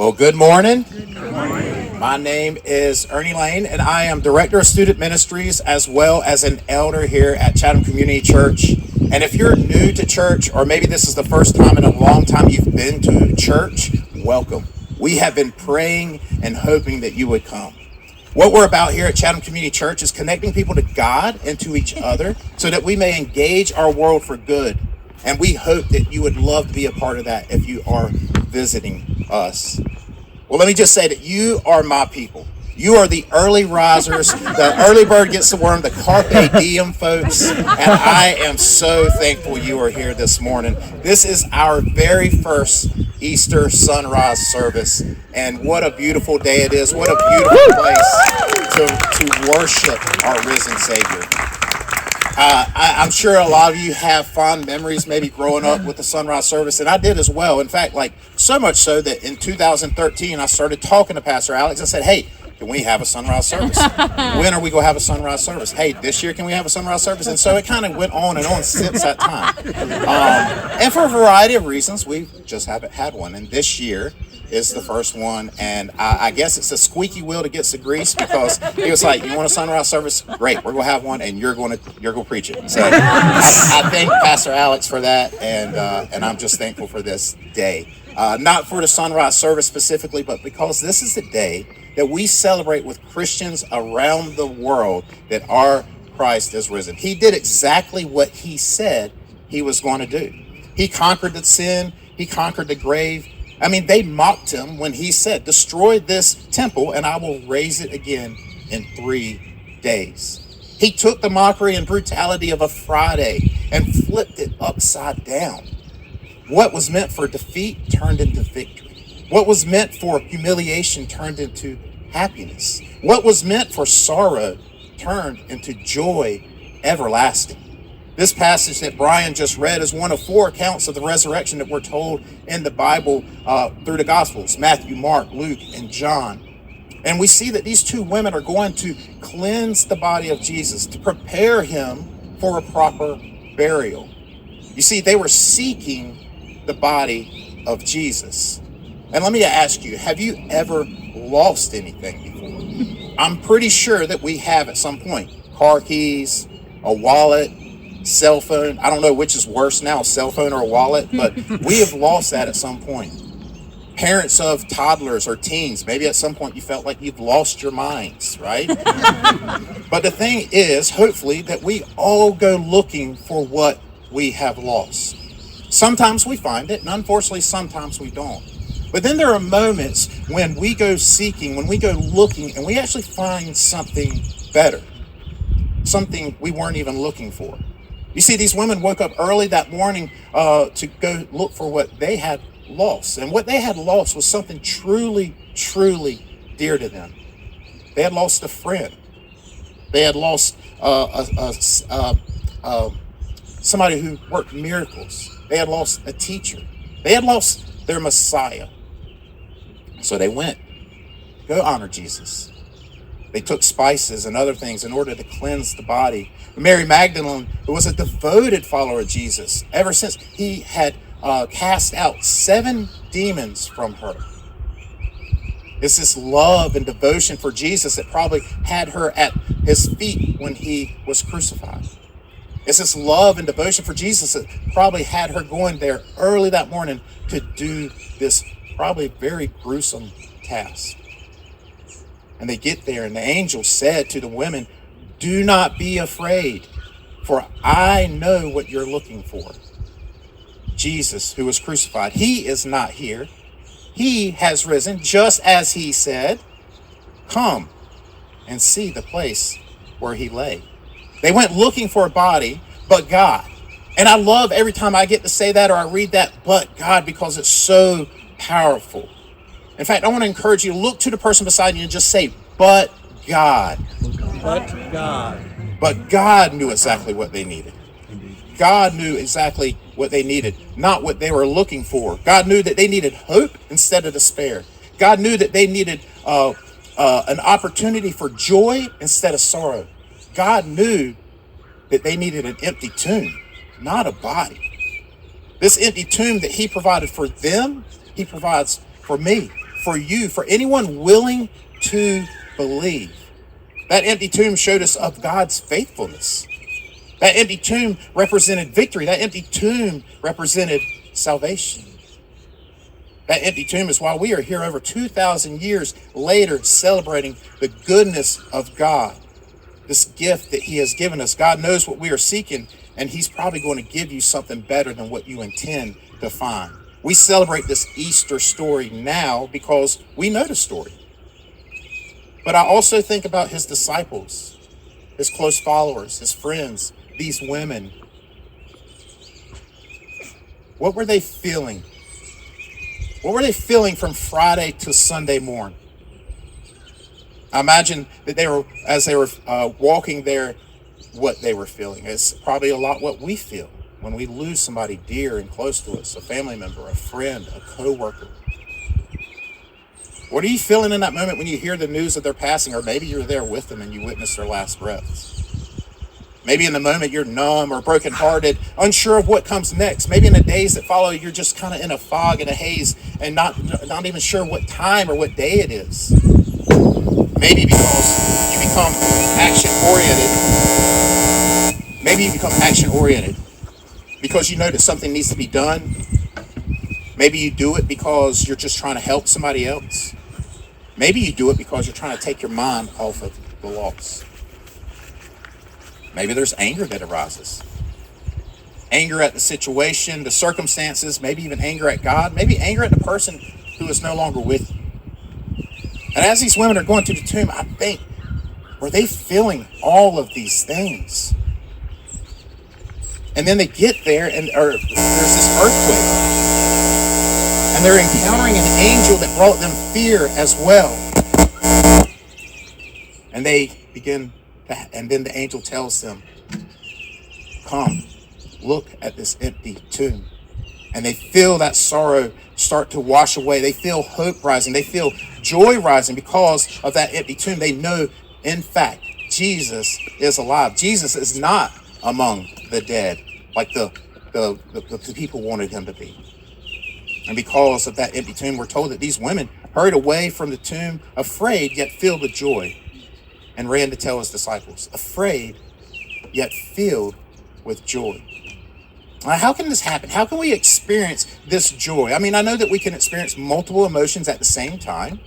Well, good morning. Good morning. My name is Ernie Lane, and I am Director of Student Ministries as well as an elder here at Chatham Community Church. And if you're new to church, or maybe this is the first time in a long time you've been to church, welcome. We have been praying and hoping that you would come. What we're about here at Chatham Community Church is connecting people to God and to each other so that we may engage our world for good. And we hope that you would love to be a part of that if you are visiting us. Well, let me just say that you are my people. You are the early risers, the early bird gets the worm, the carpe diem folks, and I am so thankful you are here this morning. This is our very first Easter sunrise service, and what a beautiful day it is. What a beautiful place to worship our risen Savior. I'm sure a lot of you have fond memories maybe growing up with the sunrise service, and I did as well. In fact, so much so that in 2013 I started talking to Pastor Alex. I said, hey, can we have a sunrise service? When are we going to have a sunrise service? Hey, this year can we have a sunrise service? And so it kind of went on and on since that time. And for a variety of reasons, we just haven't had one. And this year is the first one, and I guess it's a squeaky wheel that gets the grease, because he was like, you want a sunrise service? Great, we're going to have one, and you're going to preach it. So I thank Pastor Alex for that, and I'm just thankful for this day. Not for the sunrise service specifically, but because this is the day that we celebrate with Christians around the world that our Christ is risen. He did exactly what he said he was going to do. He conquered the sin. He conquered the grave. I mean, they mocked him when he said, destroy this temple and I will raise it again in 3 days. He took the mockery and brutality of a Friday and flipped it upside down. What was meant for defeat turned into victory. What was meant for humiliation turned into happiness. What was meant for sorrow turned into joy everlasting. This passage that Brian just read is one of 4 accounts of the resurrection that we're told in the Bible through the Gospels: Matthew, Mark, Luke, and John. And we see that these 2 women are going to cleanse the body of Jesus to prepare him for a proper burial. You see, they were seeking the body of Jesus. And let me ask you, have you ever lost anything before? I'm pretty sure that we have at some point. Car keys, a wallet, cell phone. I don't know which is worse now, a cell phone or a wallet, but we have lost that at some point. Parents of toddlers or teens, maybe at some point you felt like you've lost your minds, right? But the thing is, hopefully, that we all go looking for what we have lost. Sometimes we find it, and unfortunately, sometimes we don't. But then there are moments when we go seeking, when we go looking, and we actually find something better, something we weren't even looking for. You see, these women woke up early that morning to go look for what they had lost. And what they had lost was something truly, truly dear to them. They had lost a friend. They had lost somebody who worked miracles. They had lost a teacher. They had lost their Messiah. So they went, go honor Jesus. They took spices and other things in order to cleanse the body. Mary Magdalene, who was a devoted follower of Jesus, ever since he had cast out 7 demons from her. It's this love and devotion for Jesus that probably had her at his feet when he was crucified. It's this love and devotion for Jesus that probably had her going there early that morning to do this probably very gruesome task. And they get there, and the angel said to the women, do not be afraid, for I know what you're looking for. Jesus, who was crucified, he is not here. He has risen, just as he said. Come and see the place where he lay. They went looking for a body, but God. And I love every time I get to say that or I read that, but God, because it's so powerful. In fact, I want to encourage you to look to the person beside you and just say, but God. But God. But God knew exactly what they needed. God knew exactly what they needed, not what they were looking for. God knew that they needed hope instead of despair. God knew that they needed an opportunity for joy instead of sorrow. God knew that they needed an empty tomb, not a body. This empty tomb that he provided for them, he provides for me, for you, for anyone willing to believe. That empty tomb showed us of God's faithfulness. That empty tomb represented victory. That empty tomb represented salvation. That empty tomb is why we are here over 2,000 years later celebrating the goodness of God. This gift that he has given us. God knows what we are seeking, and he's probably going to give you something better than what you intend to find. We celebrate this Easter story now because we know the story. But I also think about his disciples, his close followers, his friends, these women. What were they feeling? What were they feeling from Friday to Sunday morning? I imagine that as they were walking there, what they were feeling. It's probably a lot what we feel when we lose somebody dear and close to us, a family member, a friend, a co-worker. What are you feeling in that moment when you hear the news of their passing, or maybe you're there with them and you witness their last breaths? Maybe in the moment you're numb or brokenhearted, unsure of what comes next. Maybe in the days that follow, you're just kind of in a fog and a haze and not even sure what time or what day it is. Maybe because you become action-oriented. Maybe you become action-oriented because you know that something needs to be done. Maybe you do it because you're just trying to help somebody else. Maybe you do it because you're trying to take your mind off of the loss. Maybe there's anger that arises. Anger at the situation, the circumstances, maybe even anger at God, maybe anger at the person who is no longer with you. And as these women are going to the tomb, I think, were they feeling all of these things? And then they get there and there's this earthquake. And they're encountering an angel that brought them fear as well. And then the angel tells them, come, look at this empty tomb. And they feel that sorrow start to wash away. They feel hope rising. They feel joy rising because of that empty tomb. They know, in fact, Jesus is alive. Jesus is not among the dead like the people wanted him to be. And because of that empty tomb, we're told that these women hurried away from the tomb, afraid yet filled with joy, and ran to tell his disciples, afraid yet filled with joy. Now, how can this happen? How can we experience this joy? I mean, I know that we can experience multiple emotions at the same time.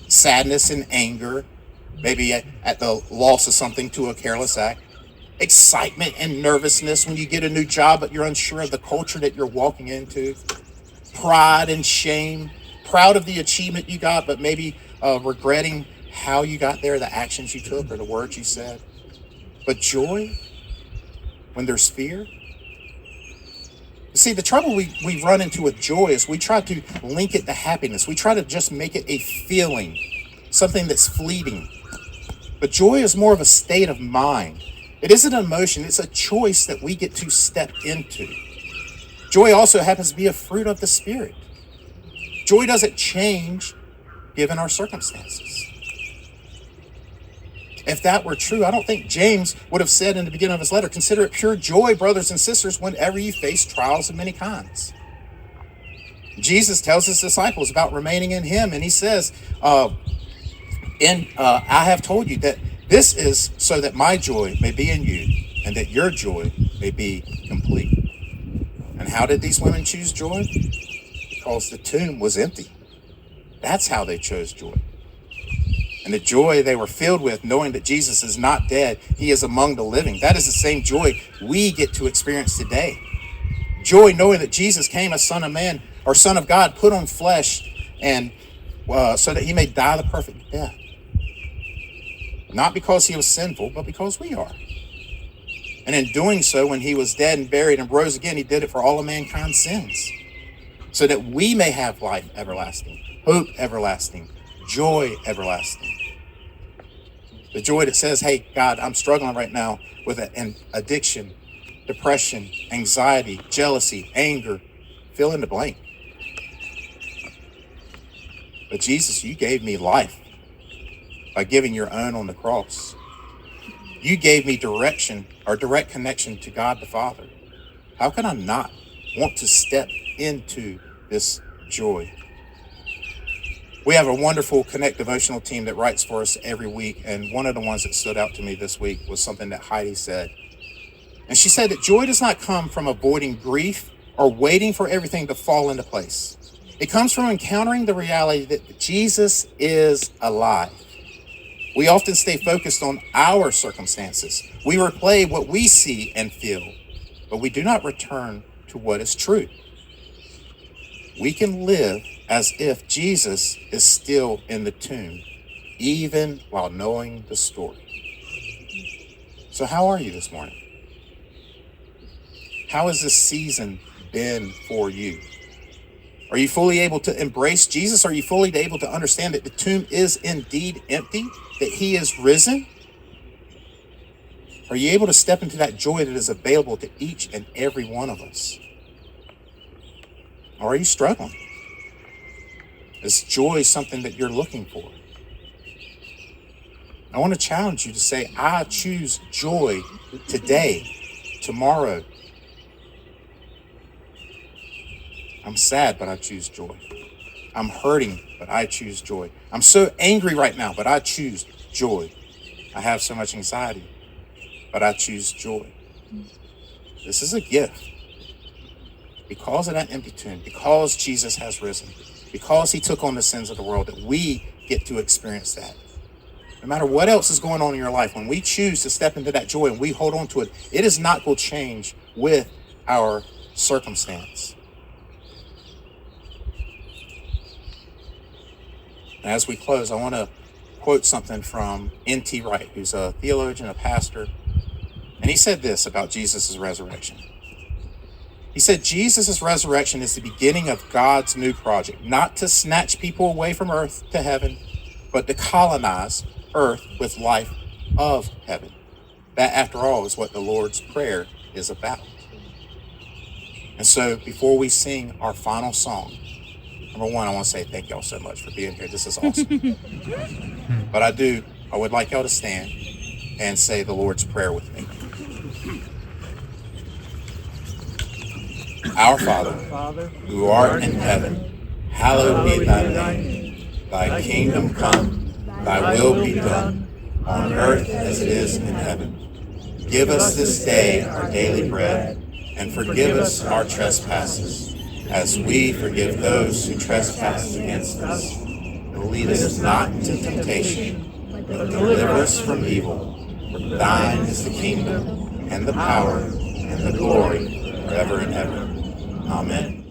Sadness and anger, maybe at the loss of something to a careless act. Excitement and nervousness when you get a new job, but you're unsure of the culture that you're walking into. Pride and shame. Proud of the achievement you got, but maybe regretting how you got there, the actions you took, or the words you said. But joy when there's fear. See, the trouble we run into with joy is we try to link it to happiness. We try to just make it a feeling, something that's fleeting. But joy is more of a state of mind. It isn't an emotion. It's a choice that we get to step into. Joy also happens to be a fruit of the Spirit. Joy doesn't change given our circumstances. If that were true, I don't think James would have said in the beginning of his letter, consider it pure joy, brothers and sisters, whenever you face trials of many kinds. Jesus tells his disciples about remaining in him, and he says, I have told you that this is so that my joy may be in you, and that your joy may be complete. And how did these women choose joy? Because the tomb was empty. That's how they chose joy. And the joy they were filled with, knowing that Jesus is not dead, he is among the living. That is the same joy we get to experience today. Joy knowing that Jesus came as Son of Man, or Son of God, put on flesh, and so that he may die the perfect death. Not because he was sinful, but because we are. And in doing so, when he was dead and buried and rose again, he did it for all of mankind's sins, so that we may have life everlasting, hope everlasting, joy everlasting. The joy that says, hey, God, I'm struggling right now with an addiction, depression, anxiety, jealousy, anger, fill in the blank. But Jesus, you gave me life by giving your own on the cross. You gave me direction, or direct connection to God the Father. How can I not want to step into this joy? We have a wonderful Connect devotional team that writes for us every week. And one of the ones that stood out to me this week was something that Heidi said. And she said that joy does not come from avoiding grief or waiting for everything to fall into place. It comes from encountering the reality that Jesus is alive. We often stay focused on our circumstances. We replay what we see and feel, but we do not return to what is true. We can live as if Jesus is still in the tomb, even while knowing the story. So how are you this morning? How has this season been for you? Are you fully able to embrace Jesus? Are you fully able to understand that the tomb is indeed empty, that he is risen? Are you able to step into that joy that is available to each and every one of us? Or are you struggling? Is joy something that you're looking for? I want to challenge you to say, I choose joy today, tomorrow. I'm sad, but I choose joy. I'm hurting, but I choose joy. I'm so angry right now, but I choose joy. I have so much anxiety, but I choose joy. This is a gift. Because of that empty tomb, because Jesus has risen, because he took on the sins of the world, that we get to experience that. No matter what else is going on in your life, when we choose to step into that joy and we hold on to it, it is not going to change with our circumstance. As we close, I want to quote something from N.T. Wright, who's a theologian, a pastor. And he said this about Jesus' resurrection. He said, Jesus' resurrection is the beginning of God's new project, not to snatch people away from earth to heaven, but to colonize earth with life of heaven. That, after all, is what the Lord's Prayer is about. And so before we sing our final song, number one, I want to say thank y'all so much for being here. This is awesome. But I would like y'all to stand and say the Lord's Prayer with me. Our Father, who art in heaven, hallowed be thy name. Thy kingdom come, thy will be done, on earth as it is in heaven. Give us this day our daily bread, and forgive us our trespasses, as we forgive those who trespass against us. And lead us not into temptation, but deliver us from evil. For thine is the kingdom, and the power, and the glory, forever and ever. Amen.